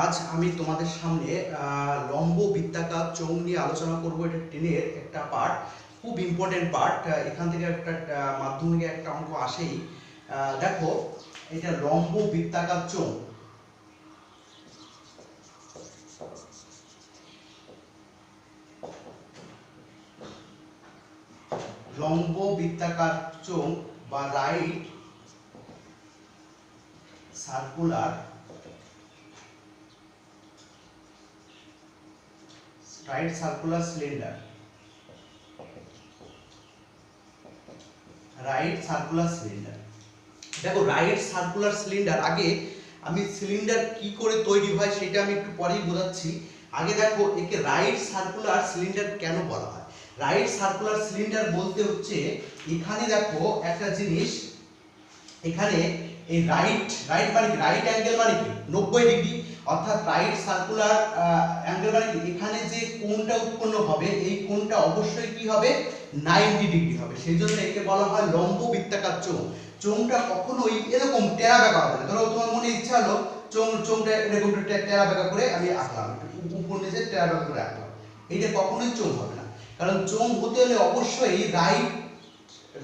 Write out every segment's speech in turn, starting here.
আজ আমি তোমাদের সামনে লম্ব বৃত্তাকার চোঙ নিয়ে আলোচনা করব। এটা টেনের একটা পার্ট, খুব ইম্পর্টেন্ট পার্ট। এখান থেকে একটা মাধ্যমিকে একটা অঙ্ক আসেই। দেখো, এটা লম্ব বৃত্তাকার চোঙ। লম্ব বৃত্তাকার চোঙ বা রাইট সার্কুলার সিলিন্ডার। দেখো, রাইট সার্কুলার সিলিন্ডার, আগে আমি সিলিন্ডার কি করে তৈরি হয় সেটা আমি একটু পরেই বোঝাচ্ছি। আগে দেখো, একে রাইট সার্কুলার সিলিন্ডার কেন বলা হয়। রাইট সার্কুলার সিলিন্ডার বলতে হচ্ছে, এখানে দেখো একটা জিনিস, এখানে এই রাইট মানে রাইট অ্যাঙ্গেল মানে কি 90 ডিগ্রি, অর্থাৎ রাইট সার্কুলার অ্যাঙ্গেল মানে কি এখানে যে কোণটা উৎপন্ন হবে এই কোণটা অবশ্যই কি হবে 90 ডিগ্রি হবে। সেই জন্য একে বলা হয় লম্ব বৃত্তাকার চোঙ। চোঙটা কখনোই এরকম টেরা বেঁকা হবে না। ধরো তোমার মনে ইচ্ছা হলো চোঙটা এরকম টেরা বেঁকা করে আমি আঁকলাম, উপর নিচে টেরা বেঁকা করে আঁকলাম, এইটা কখনোই চোঙ হবে না। কারণ চোঙ হতে হলে অবশ্যই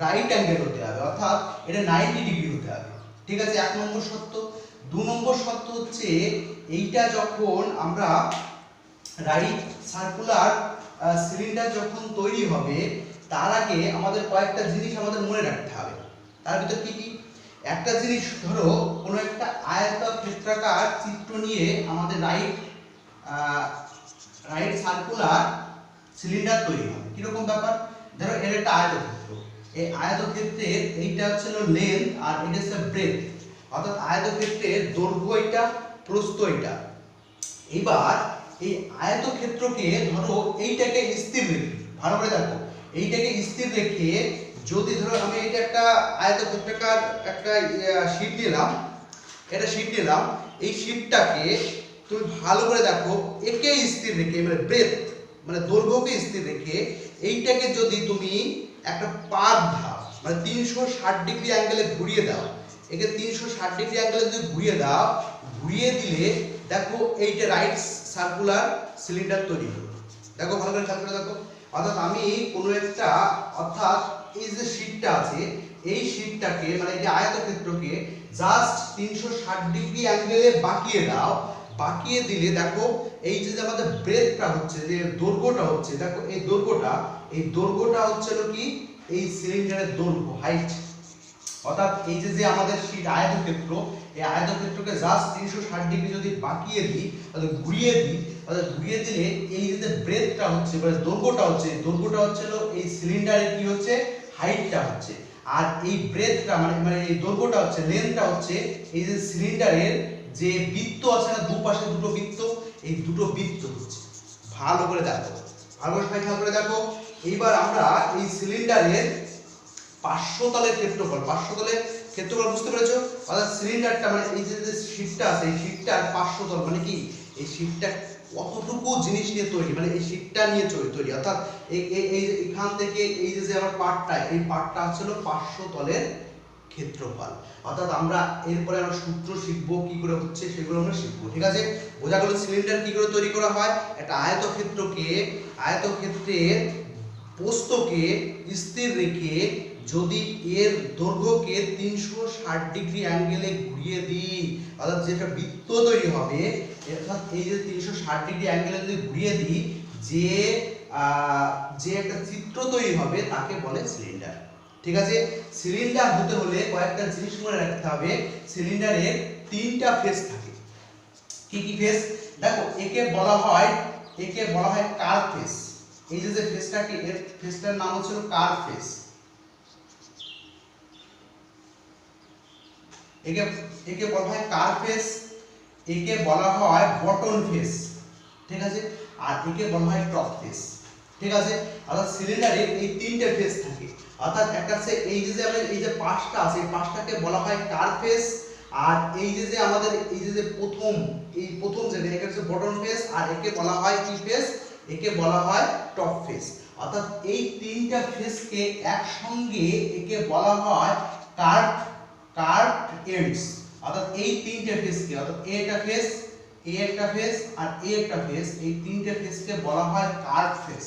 রাইট অ্যাঙ্গেল হতে হবে, অর্থাৎ এটা 90 ডিগ্রি হতে হবে। ঠিক আছে, 1 নম্বর সত্য। 2 নম্বর সত্য হচ্ছে, এইটা যখন আমরা রাইট সার্কুলার সিলিন্ডার যখন তৈরি হবে তার আগে আমাদের কয়েকটা জিনিস আমাদের মনে রাখতে হবে। তার ভিতর কি কি? একটা জিনিস, ধরো কোনো একটা আয়তক্ষেত্রাকার চিত্র নিয়ে আমাদের রাইট সার্কুলার সিলিন্ডার তৈরি হবে। কিরকম ব্যাপার? ধরো এর একটা আয়তক্ষেত্র, এই আয়তক্ষেত্রের এইটা হচ্ছে লেন্থ আর এটা হচ্ছে ব্রেথ, অর্থাৎ আয়তক্ষেত্রের দৈর্ঘ্য এটা, প্রস্থ এটা। এবার এই আয়তক্ষেত্রকে ধরো এইটাকে স্থির রেখে, ভালো করে দেখো, এইটাকে স্থির রেখে যদি ধরো আমি এটা একটা আয়তক্ষেত্রাকার একটা শীট নিলাম, এই শীটটাকে তুমি ভালো করে দেখো, একে স্থির রেখে মানে ব্রেথ মানে দৈর্ঘ্যকে স্থির রেখে এইটাকে যদি তুমি একটা পাক ধাপ মানে 360 ডিগ্রি অ্যাঙ্গেলে ঘুরিয়ে দাও, একে 360 ডিগ্রি অ্যাঙ্গেলে যদি ঘুরিয়ে দাও, ঘুরিয়ে দিলে দেখো এইটা রাইট সার্কুলার সিলিন্ডার তৈরি হবে। দেখো ভালো করে খেয়াল করে দেখো, অর্থাৎ আমি কোনো একটা, অর্থাৎ এই যে শীটটা আছে এই শীটটাকে মানে এই যে আয়তক্ষেত্রকে জাস্ট 360 ডিগ্রি অ্যাঙ্গেলে বাঁকিয়ে দাও, বাঁকিয়ে দিলে দেখো এই যে আমাদের ব্রেথটা হচ্ছে, যে দৈর্ঘ্যটা হচ্ছে, দেখো এই দৈর্ঘ্যটা হচ্ছে কি এই সিলিন্ডারের দৈর্ঘ্য, হাইট। অর্থাৎ এই যে আমাদের শীট আয়তক্ষেত্র, এই আয়তক্ষেত্রকে জাস্ট 360 ডিগ্রি যদি বাঁকিয়ে দিই, অর্থাৎ ঘুরিয়ে দিলে এই যে ব্রেথটা হচ্ছে মানে দৈর্ঘ্যটা হচ্ছে এই সিলিন্ডারের কি হচ্ছে হাইটটা হচ্ছে, আর এই ব্রেথটা মানে এই দৈর্ঘ্যটা হচ্ছে, লেন্থটা হচ্ছে এই যে সিলিন্ডারের যে বৃত্ত আছে না, দুপাশে দুটো বৃত্ত, এই দুটো বৃত্ত হচ্ছে। ভালো করে দেখো, খেয়াল করে দেখো। এইবার আমরা এই সিলিন্ডারের পার্শ্বতলের ক্ষেত্রফল বুঝতে পেরেছো? অর্থাৎ সিলিন্ডারটা মানে এই যে শীটটা আছে, এই শীটটার পার্শ্বতল মানে কি এই শীটটা কতটুকু জিনিস নিয়ে তৈরি, মানে এই শীটটা নিয়ে তৈরি, অর্থাৎ এখান থেকে এই যে আমার পার্টটা, এই পার্টটা হচ্ছে পার্শ্বতলের ক্ষেত্রফল। অর্থাৎ আমরা এরপরে আমরা সূত্র শিখবো কি করে হচ্ছে, সেগুলো আমরা শিখবো। ঠিক আছে, বোঝা গেল সিলিন্ডার কি করে তৈরি করা হয়। একটা আয়তক্ষেত্রের প্রস্থকে স্থির রেখে যদি এর দৈর্ঘ্যকে 360 ডিগ্রি অ্যাঙ্গেলে ঘুরিয়ে দিই, অর্থাৎ যেটা বৃত্ত তৈরি হবে, অর্থাৎ এই যে 360 ডিগ্রি অ্যাঙ্গেলে যদি ঘুরিয়ে দিই, যে একটা চিত্র তৈরি হবে তাকে বলে সিলিন্ডার। ঠিক আছে, সিলিন্ডার হতে হলে কয়েকটা জিনিস মনে রাখতে হবে। সিলিন্ডারের 3টা ফেস থাকে। কি কি ফেস? দেখো, একে বলা হয় কার্ভ ফেস। এই যে ফেসটাকে, এর ফেসটার নাম হচ্ছে কার্ভ ফেস। একে বলা হয় কার্ভ ফেস, একে বলা হয় বটন ফেস। ঠিক আছে, আর একে বলা হয় টপ ফেস। ঠিক আছে, অর্থাৎ সিলিন্ডারের এই 3টে ফেস থাকে। অর্থাৎ একটা আছে এই যে এই যে পাশটা আছে, এই পাশটাকে বলা হয় কার্ভ ফেস, আর এই যে আমাদের এই যে প্রথম যে এটা হচ্ছে বটন ফেস, আর একে বলা হয় কি ফেস? একে বলা হয় টপ ফেস। অর্থাৎ এই 3টা ফেসকে একসঙ্গে একে বলা হয় কার্ভ এন্ডস। অর্থাৎ এই 3টে ফেসকে, অর্থাৎ এটা ফেস, এ একটা ফেস আর এ একটা ফেস, এই তিনটে ফেসকে বলা হয় curve face,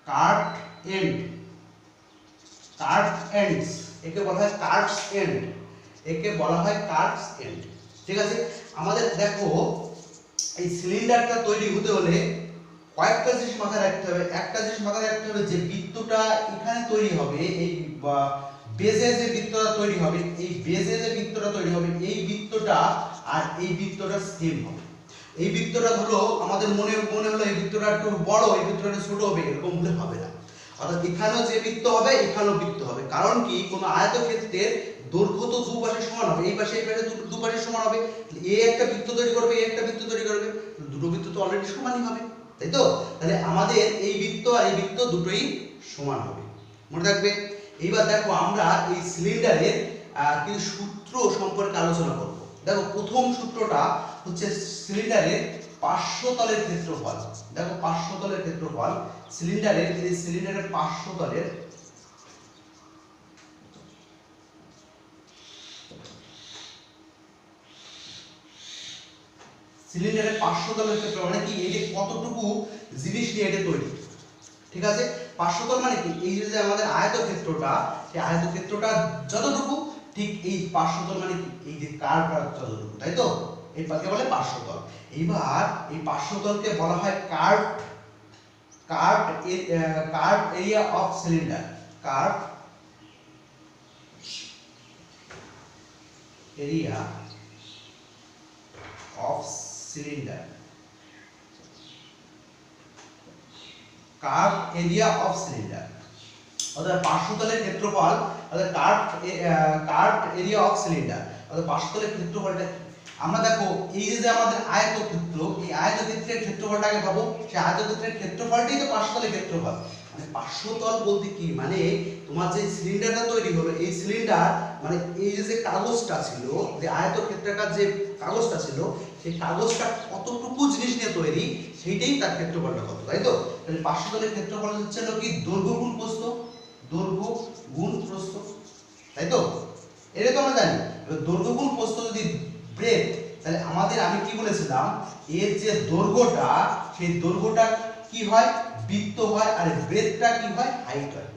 curve end, curve ends, একে বলা হয় কার্ভস এন্ড, একে বলা হয় কার্ভস এন্ড। ঠিক আছে, আমাদের দেখো এই সিলিন্ডারটা তৈরি হতে হলে কয়েকটা জিনিস মাথায় রাখতে হবে। একটা জিনিস মাথায় রাখতে হবে যে বৃত্তটা এখানে তৈরি হবে, এই বেজে যে বৃত্তটা তৈরি হবে, এই বেজে যে বৃত্তটা তৈরি হবে, এই বৃত্তটা আর এই বৃত্তটা সেম হবে। এই বৃত্তটা ধরো আমাদের মনে হলো এই বৃত্তটা একটু বড়, এই বৃত্তটা ছোট হবে, এরকম হলে হবে না। অর্থাৎ এখানেও যে বৃত্ত হবে এখানেও বৃত্ত হবে। কারণ কি, কোন আয়তক্ষেত্রের দৈর্ঘ্য তো দুপাশে সমান হবে, এই পাশে এই পাশে দুপাশে সমান হবে। এ একটা বৃত্ত তৈরি করবে, এ একটা বৃত্ত তৈরি করবে, দুটো বৃত্ত তো অলরেডি সমানই হবে, তাই তো? তাহলে আমাদের এই বৃত্ত আর এই বৃত্ত দুটোই সমান হবে, মনে রাখবে। এইবার দেখো আমরা এই সিলিন্ডারের কিছু সূত্র সম্পর্কে আলোচনা করব। দেখো প্রথম সূত্রটা হচ্ছে সিলিন্ডারের পার্শ্বতলের ক্ষেত্রফল। দেখো পার্শ্বতলের ক্ষেত্রফল সিলিন্ডারের, এই সিলিন্ডারের পার্শ্বতলের সিলিন্ডারের পার্শ্বতলের ক্ষেত্রফল মানে কি, এই যে কতটুকু জিনিস নিয়ে এটা তৈরি। ঠিক আছে, পার্শ্বতল মানে কি, এই যে আমাদের আয়তক্ষেত্রটা, এই আয়তক্ষেত্রটা যতটুকু, ঠিক এই পার্শ্বতল মানে কি, এই যে কার্ভটা যতটুকু, তাই তো? এই পাকে বলে পার্শ্বতল। এইবার এই পার্শ্বতলকে বলা হয় curve, curve area of cylinder, curve area of cylinder, curve area of cylinder. অর্থাৎ পার্শ্বতলের ক্ষেত্রফল, অর্থাৎ কার্ভ এরিয়া অফ সিলিন্ডার, অর্থাৎ পার্শ্বতলের ক্ষেত্রফলটা আমরা দেখো এই যে আমাদের আয়তক্ষেত্র, এই আয়তক্ষেত্রের ক্ষেত্রফলটাকে ভাবো, সেই আয়তক্ষেত্রের ক্ষেত্রফলটাই তো পার্শ্বতলের ক্ষেত্রফল। মানে পার্শ্বতল বলতে কি, মানে তোমার যে সিলিন্ডারটা তৈরি হলো, এই সিলিন্ডার মানে এই যে কাগজটা ছিল, যে আয়তক্ষেত্রাকার যে কাগজটা ছিল, সেই কাগজটা কতটুকু জিনিস নিয়ে তৈরি, সেইটাই তার ক্ষেত্রফলটা কত, তাই তো? তাহলে পার্শ্বতলের ক্ষেত্রফল হচ্ছে কি দৈর্ঘ্য গুণ প্রস্থ, দৈর্ঘ্য গুণ প্রস্থ, তাই তো? এটা তো আমরা জানি। দৈর্ঘ্য গুণ প্রস্থ যদি ব্রেথ, তাহলে আমাদের আমি কি বলেছিলাম, এর যে দৈর্ঘ্যটা, সেই দৈর্ঘ্যটা কি হয়, বৃত্ত হয়, আর ব্রেথটা কি হয়, হাইট হয়,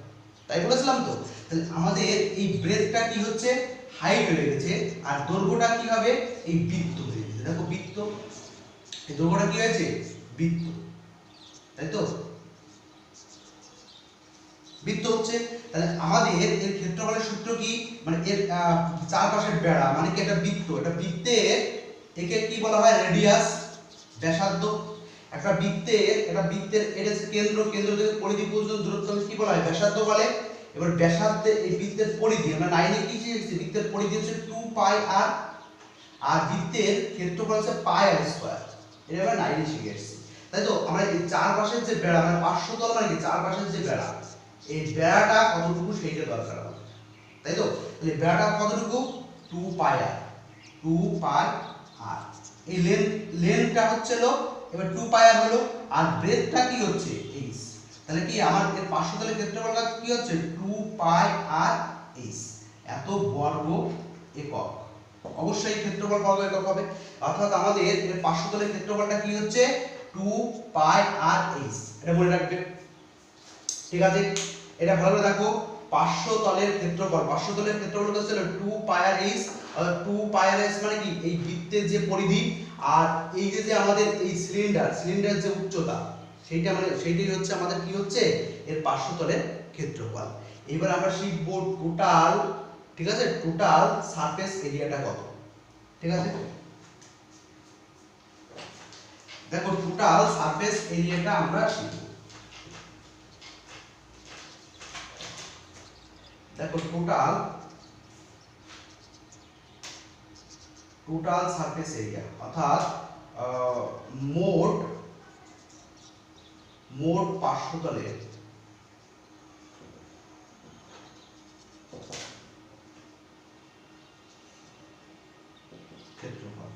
তাই বলেছিলাম তো? তাহলে আমাদের এই ব্রেথটা কি হচ্ছে, হাইট হয়ে গেছে, আর দৈর্ঘ্যটা কি হবে, এই বৃত্ত হয়ে গেছে। দেখো বৃত্ত, এই দৈর্ঘ্যটা কি হয়েছে, বৃত্ত, তাই তো? বৃত্ত হচ্ছে। তাহলে আমাদের এর ক্ষেত্রফলের সূত্র কি, মানে এর চারপাশের বেড়া মানে কি, একটা বৃত্ত, এটা বৃত্তের, একে কি বলা হয়, রেডিয়াস, ব্যাসার্ধ। একটা বৃত্তের, এটা হচ্ছে কেন্দ্র, কেন্দ্র থেকে পরিধি পর্যন্ত দূরত্ব কি বলা হয়, ব্যাসার্ধ বলে। এবার ব্যাসার্ধে এই বৃত্তের পরিধি, আমরা 9 এ কি শিখেছি, বৃত্তের পরিধি হচ্ছে 2 পাই আর, আর বৃত্তের ক্ষেত্রফল হচ্ছে পাই আর স্কয়ার, এটা আমরা 9 এ শিখে এসেছি, তাই তো? আমরা এই চারপাশের যে বেড়া, মানে পার্শ্বতল মানে কি, চারপাশের যে বেড়া, এই বেড়াটা কতটুকু সেইটা দরকার হবে, তাই তো? তাহলে বেড়াটা কতটুকু, 2 পাই আর, 2 পাই আর, এই লেন্থটা হচ্ছে এবার 2 পাই আর হলো, আর ব্রেথটা কি হচ্ছে, h। তাহলে কি আমার এর পার্শ্বতলের ক্ষেত্রফলটা কি হচ্ছে, 2 পাই আর h, এত বর্গ একক। অবশ্যই ক্ষেত্রফল বর্গ একক হবে। অর্থাৎ আমাদের এর পার্শ্বতলের ক্ষেত্রফলটা কি হচ্ছে, 2 পাই আর h, এটা মনে রাখবে। ঠিক আছে, এটা ভালো করে দেখো, পার্শ্বতলের ক্ষেত্রফল, পার্শ্বতলের ক্ষেত্রফল হচ্ছে 2 পাই আর h, অর্থাৎ 2 পাই আর h মানে কি, এই বৃত্তের যে পরিধি, আর এই যে আমাদের এই সিলিন্ডার যে উচ্চতা, সেইটা মানে সেইটাই হচ্ছে আমাদের কি হচ্ছে, এর পার্শ্বতলের ক্ষেত্রফল। এবার আমরা শিখব টোটাল, ঠিক আছে, টোটাল সারফেস এরিয়াটা কত। ঠিক আছে, দেখো টোটাল সারফেস এরিয়াটা আমরা শিখব। দেখো টোটাল সারফেস এরিয়া, অর্থাৎ মোট পার্শ্বতলের ক্ষেত্রফল,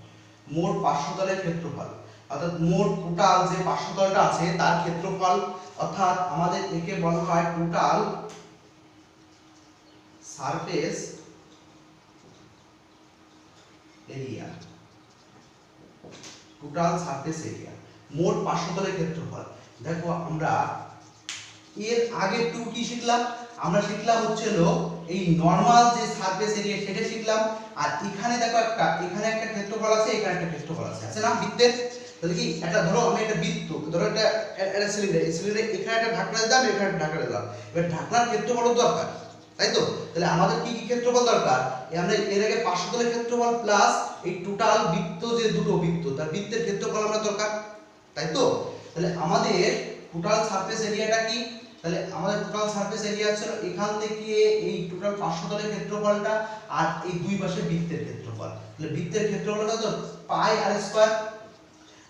মোট পার্শ্বতলের ক্ষেত্রফল, অর্থাৎ মোট টোটাল যে পার্শ্বতলটা আছে তার ক্ষেত্রফল, অর্থাৎ আমাদের একে বলা হয় total surface area, total surface area, মোট পার্শ্বতলের ক্ষেত্রফল। দেখো আমরা এর আগে টু কি শিখলাম, আমরা শিখলাম হচ্ছিল এই নরমাল যে সারফেস এরিয়া সেটা শিখলাম। আর এখানে দেখো এখানে একটা ক্ষেত্রফল আছে, এখানে একটা ক্ষেত্রফল আছে না বৃত্তের। তাহলে কি একটা ধরো আমি একটা বৃত্ত, ধরো একটা সিলিন্ডার, এই সিলিন্ডারে এখানে একটা ঢাকনা দিলাম, এখানে একটা ঢাকনা দিলাম, এবার ঢাকনার ক্ষেত্রফল দরকার, তাই তো? তাহলে আমাদের কি কি ক্ষেত্রফল দরকার? আমরা এর আগে পার্শ্বতলের ক্ষেত্রফল প্লাস এই টোটাল বৃত্ত, যে দুটো বৃত্ত তার বৃত্তের ক্ষেত্রফল আমরা দরকার, তাই তো? তাহলে আমাদের টোটাল সারফেস এরিয়াটা কি? তাহলে আমাদের টোটাল সারফেস এরিয়া ছিল এখান থেকে এই টোটাল পার্শ্বতলের ক্ষেত্রফলটা আর এই দুই পাশে বৃত্তের ক্ষেত্রফল। তাহলে বৃত্তের ক্ষেত্রফলটা তো পাই আর স্কয়ার,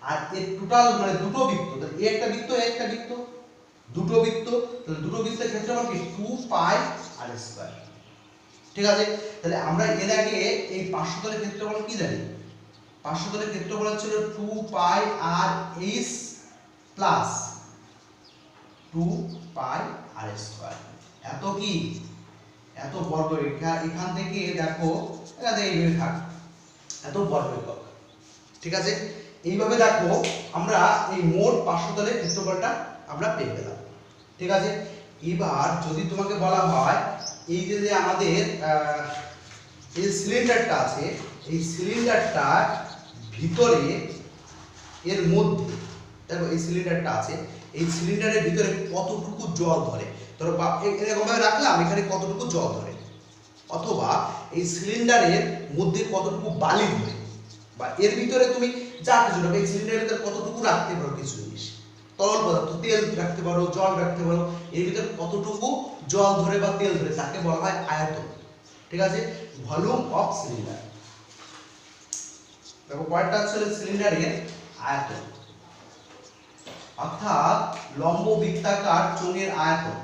আর এর টোটাল মানে দুটো বৃত্ত, তাহলে এই একটা বৃত্ত, এই একটা বৃত্ত, দুটো বৃত্ত, তাহলে দুটো বৃত্তের ক্ষেত্রফল কি 2 পাই আর স্কয়ার। ঠিক আছে? তাহলে আমরা এর আগে এই পার্শ্বতলের ক্ষেত্রফল কি জানি? পার্শ্বতলের ক্ষেত্রফল ছিল 2 পাই আর এইচ প্লাস 2 পাই আর স্কয়ার। এত কি? এত বর্গ রেখা, এখান থেকে দেখো এখানে এইভাবে থাক, এত বর্গ একক। ঠিক আছে? এইভাবে দেখো আমরা এই মোট পার্শ্বতলের ক্ষেত্রফলটা আমরা পেয়ে গেলাম। ঠিক আছে? এবার যদি তোমাকে বলা হয় এই যে আমাদের এই সিলিন্ডারটা আছে, এই সিলিন্ডারটার ভিতরে এর মধ্যে দেখো এই সিলিন্ডারটা আছে, এই সিলিন্ডারের ভিতরে কতটুকু জল ধরে, ধরো এরকম ভাবে রাখলাম, এখানে কতটুকু জল ধরে, অথবা এই সিলিন্ডারের মধ্যে কতটুকু বালি ধরে, বা এর ভিতরে তুমি যা কিছু রাখো, এই সিলিন্ডারের ভিতরে কতটুকু রাখতে পারো কিছু জিনিস, তরল পদার্থ, তেল রাখতে পারো, জল রাখতে পারো, এর ভিতরে কতটুকু জল ধরে বা তেল ধরে, তাকে বলা হয় আয়তন। ঠিক আছে? Volume of cylinder. দেখো পয়েন্টটা হচ্ছে সিলিন্ডারের আয়তন, অর্থাৎ লম্ব বৃত্তাকার চোঙের আয়তন।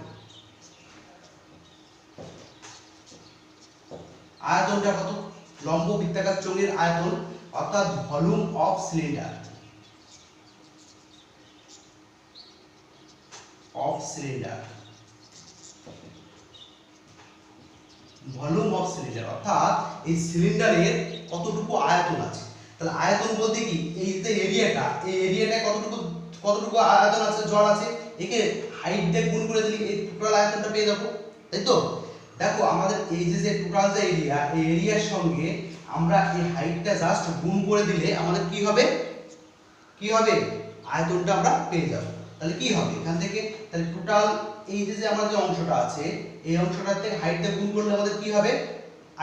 আয়তনটা কত? লম্ব বৃত্তাকার চোঙের আয়তন, অর্থাৎ volume of cylinder, volume of cylinder অর্থাৎ এই সিলিন্ডারের কতটুকু আয়তন আছে। তাহলে আয়তন বলতে কি, এই যে এরিয়াটা, এই এরিয়াটায় কতটুকু আয়তন আছে, জল আছে, একে হাইট দিয়ে গুণ করে দিলে এই টোটাল আয়তনটা পেয়ে যাবো, তাই তো? দেখো আমাদের এই যে টোটাল যে এরিয়া, এই এরিয়ার সঙ্গে আমরা এই হাইটটা জাস্ট গুণ করে দিলে আমাদের কি হবে? আয়তনটা আমরা পেয়ে যাব। তাহলে কি হবে এখান থেকে? তাহলে টোটাল এই যে আমার যে অংশটা আছে, এই অংশটার থেকে হাইটটা গুণ করলে আমাদের কি হবে?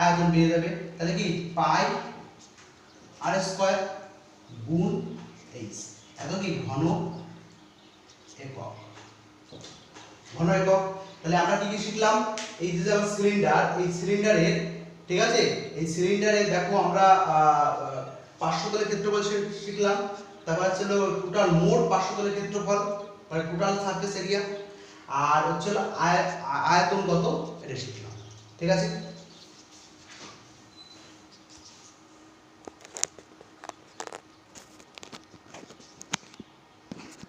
আয়তন পেয়ে যাবে। তাহলে কি পাই আর স্কয়ার গুণ এইচ, এত কি ঘন একক, ঘন একক। তাহলে আমরা কি কি শিখলাম? এই যে আমার সিলিন্ডার, এই সিলিন্ডারের, ঠিক আছে, এই সিলিন্ডারে দেখো আমরা পার্শ্বতলের ক্ষেত্রফল শিখলাম, তারপর ছিল টোটাল মোট পার্শ্বতলের ক্ষেত্রফল মানে টোটাল সারফেস এরিয়া, আর হচ্ছে আয়তন কত এটা শিখলাম। ঠিক আছে?